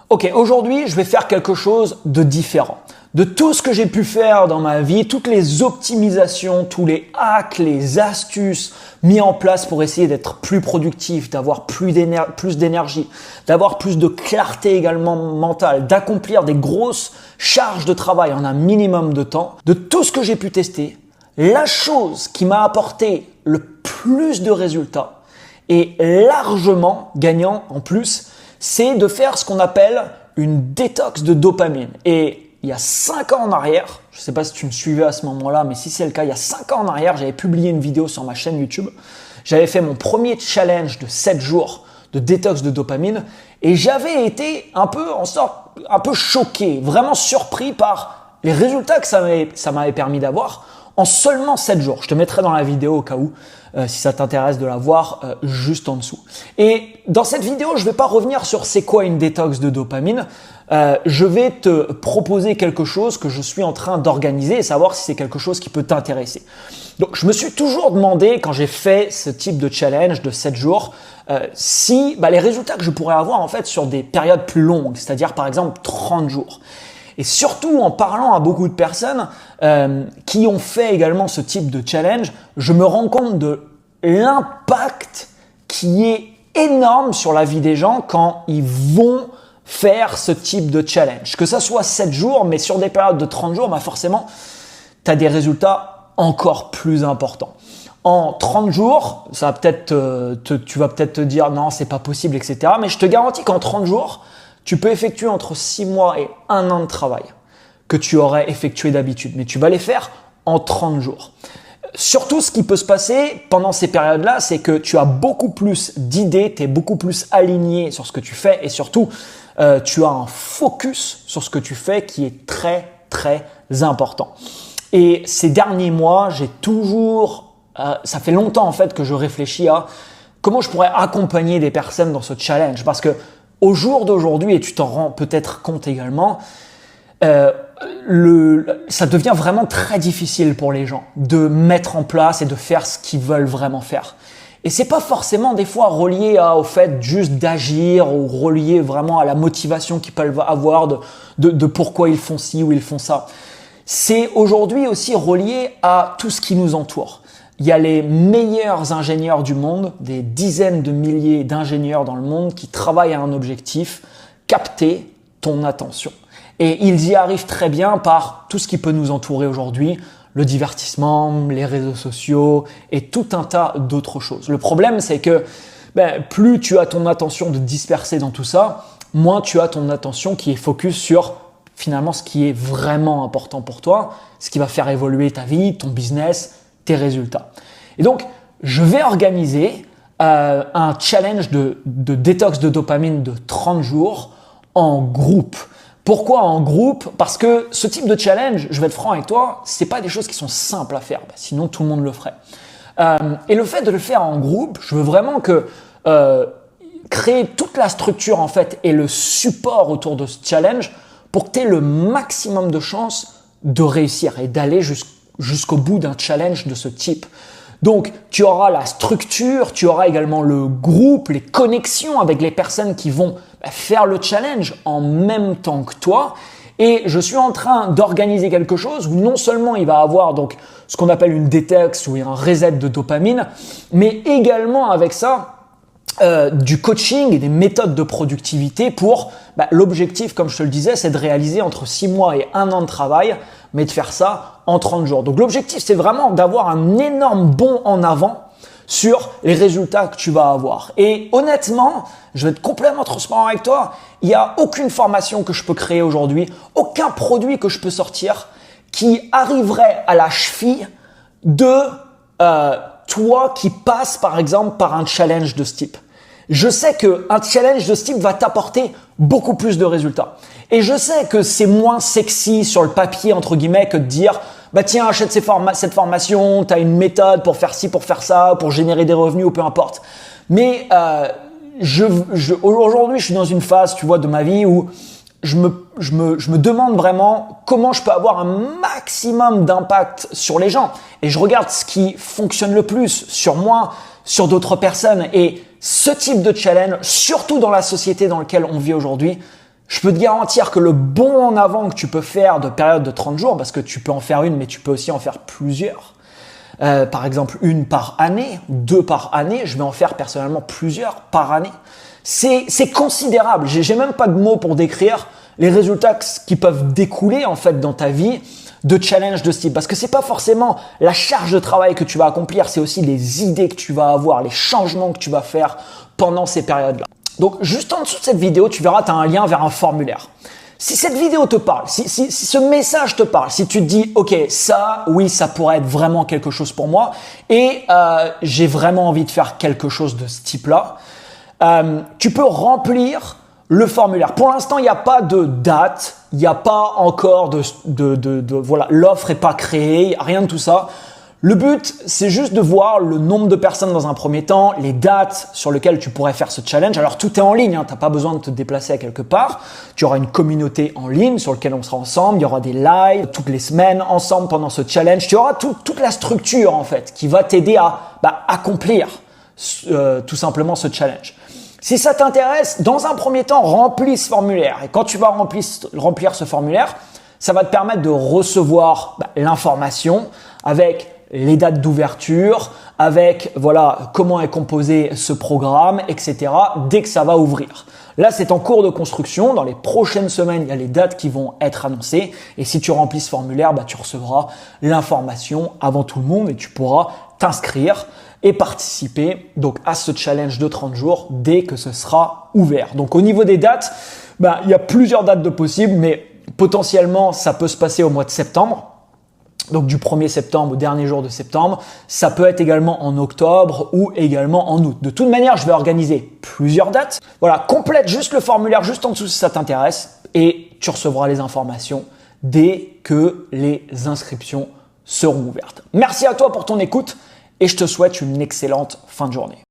Ok, aujourd'hui, je vais faire quelque chose de différent. De tout ce que j'ai pu faire dans ma vie, toutes les optimisations, tous les hacks, les astuces mis en place pour essayer d'être plus productif, d'avoir plus d'énergie, d'avoir plus de clarté également mentale, d'accomplir des grosses charges de travail en un minimum de temps, de tout ce que j'ai pu tester, la chose qui m'a apporté le plus de résultats et largement gagnant en plus, c'est de faire ce qu'on appelle une détox de dopamine. Et il y a 5 ans en arrière, je ne sais pas si tu me suivais à ce moment-là, mais si c'est le cas, il y a 5 ans en arrière, j'avais publié une vidéo sur ma chaîne YouTube. J'avais fait mon premier challenge de 7 jours de détox de dopamine et j'avais été un peu choqué, vraiment surpris par les résultats que ça m'avait permis d'avoir en seulement 7 jours. Je te mettrai dans la vidéo au cas où, si ça t'intéresse de la voir, juste en dessous. Et dans cette vidéo, je ne vais pas revenir sur c'est quoi une détox de dopamine. Je vais te proposer quelque chose que je suis en train d'organiser et savoir si c'est quelque chose qui peut t'intéresser. Donc, je me suis toujours demandé, quand j'ai fait ce type de challenge de 7 jours, si les résultats que je pourrais avoir en fait sur des périodes plus longues, c'est-à-dire par exemple 30 jours. Et surtout en parlant à beaucoup de personnes qui ont fait également ce type de challenge, je me rends compte de l'impact qui est énorme sur la vie des gens quand ils vont faire ce type de challenge. Que ça soit 7 jours, mais sur des périodes de 30 jours, forcément, tu as des résultats encore plus importants. En 30 jours, ça va peut-être tu vas peut-être te dire non, c'est pas possible, etc. Mais je te garantis qu'en 30 jours, tu peux effectuer entre 6 mois et 1 an de travail que tu aurais effectué d'habitude, mais tu vas les faire en 30 jours. Surtout, ce qui peut se passer pendant ces périodes-là, c'est que tu as beaucoup plus d'idées, tu es beaucoup plus aligné sur ce que tu fais et surtout, tu as un focus sur ce que tu fais qui est très, très important. Et ces derniers mois, ça fait longtemps en fait que je réfléchis à comment je pourrais accompagner des personnes dans ce challenge parce que au jour d'aujourd'hui, et tu t'en rends peut-être compte également, ça devient vraiment très difficile pour les gens de mettre en place et de faire ce qu'ils veulent vraiment faire. Et c'est pas forcément des fois relié au fait juste d'agir ou relié vraiment à la motivation qu'ils peuvent avoir de pourquoi ils font ci ou ils font ça. C'est aujourd'hui aussi relié à tout ce qui nous entoure. Il y a les meilleurs ingénieurs du monde, des dizaines de milliers d'ingénieurs dans le monde qui travaillent à un objectif, capter ton attention. Et ils y arrivent très bien par tout ce qui peut nous entourer aujourd'hui, le divertissement, les réseaux sociaux et tout un tas d'autres choses. Le problème, c'est que plus tu as ton attention de disperser dans tout ça, moins tu as ton attention qui est focus sur finalement ce qui est vraiment important pour toi, ce qui va faire évoluer ta vie, ton business, tes résultats. Et donc, je vais organiser un challenge de détox de dopamine de 30 jours en groupe. Pourquoi en groupe? Parce que ce type de challenge, je vais être franc avec toi, c'est pas des choses qui sont simples à faire. Sinon, tout le monde le ferait. Et le fait de le faire en groupe, je veux vraiment que créer toute la structure en fait et le support autour de ce challenge pour que tu aies le maximum de chances de réussir et d'aller jusqu'au bout d'un challenge de ce type. Donc, tu auras la structure, tu auras également le groupe, les connexions avec les personnes qui vont faire le challenge en même temps que toi. Et je suis en train d'organiser quelque chose où non seulement il va avoir donc ce qu'on appelle une détox ou un reset de dopamine, mais également avec ça, du coaching et des méthodes de productivité pour l'objectif, comme je te le disais, c'est de réaliser entre 6 mois et 1 an de travail, mais de faire ça en 30 jours. Donc l'objectif, c'est vraiment d'avoir un énorme bond en avant sur les résultats que tu vas avoir. Et honnêtement, je vais être complètement transparent avec toi, il n'y a aucune formation que je peux créer aujourd'hui, aucun produit que je peux sortir qui arriverait à la cheville de toi qui passes par exemple par un challenge de ce type. Je sais qu'un challenge de ce type va t'apporter beaucoup plus de résultats. Et je sais que c'est moins sexy sur le papier, entre guillemets, que de dire tiens, achète cette formation, tu as une méthode pour faire ci, pour faire ça, pour générer des revenus ou peu importe. Mais aujourd'hui, je suis dans une phase, tu vois, de ma vie où je me demande vraiment comment je peux avoir un maximum d'impact sur les gens. Et je regarde ce qui fonctionne le plus sur moi, sur d'autres personnes. Et ce type de challenge, surtout dans la société dans laquelle on vit aujourd'hui, Je peux te garantir que le bond en avant que tu peux faire de période de 30 jours, parce que tu peux en faire une, mais tu peux aussi en faire plusieurs. Par exemple, une par année, 2 par année. Je vais en faire personnellement plusieurs par année. C'est considérable. J'ai même pas de mots pour décrire les résultats qui peuvent découler en fait dans ta vie de challenge de ce type. Parce que c'est pas forcément la charge de travail que tu vas accomplir, c'est aussi les idées que tu vas avoir, les changements que tu vas faire pendant ces périodes-là. Donc, juste en dessous de cette vidéo, tu verras, tu as un lien vers un formulaire. Si cette vidéo te parle, si ce message te parle, si tu te dis, ok, ça, oui, ça pourrait être vraiment quelque chose pour moi et j'ai vraiment envie de faire quelque chose de ce type-là, tu peux remplir le formulaire. Pour l'instant, il n'y a pas de date, il n'y a pas encore voilà, l'offre n'est pas créée, il n'y a rien de tout ça. Le but, c'est juste de voir le nombre de personnes dans un premier temps, les dates sur lesquelles tu pourrais faire ce challenge. Alors, tout est en ligne, tu n'as pas besoin de te déplacer à quelque part. Tu auras une communauté en ligne sur laquelle on sera ensemble. Il y aura des lives toutes les semaines ensemble pendant ce challenge. Tu auras toute la structure en fait qui va t'aider à accomplir tout simplement ce challenge. Si ça t'intéresse, dans un premier temps, remplis ce formulaire. Et quand tu vas remplir ce formulaire, ça va te permettre de recevoir l'information avec les dates d'ouverture, avec voilà comment est composé ce programme, etc. dès que ça va ouvrir. Là, c'est en cours de construction. Dans les prochaines semaines, il y a les dates qui vont être annoncées. Et si tu remplis ce formulaire, tu recevras l'information avant tout le monde et tu pourras t'inscrire et participer donc à ce challenge de 30 jours dès que ce sera ouvert. Donc au niveau des dates, il y a plusieurs dates de possibles, mais potentiellement ça peut se passer au mois de septembre. Donc du 1er septembre au dernier jour de septembre. Ça peut être également en octobre ou également en août. De toute manière, je vais organiser plusieurs dates. Voilà, complète juste le formulaire juste en dessous si ça t'intéresse et tu recevras les informations dès que les inscriptions seront ouvertes. Merci à toi pour ton écoute et je te souhaite une excellente fin de journée.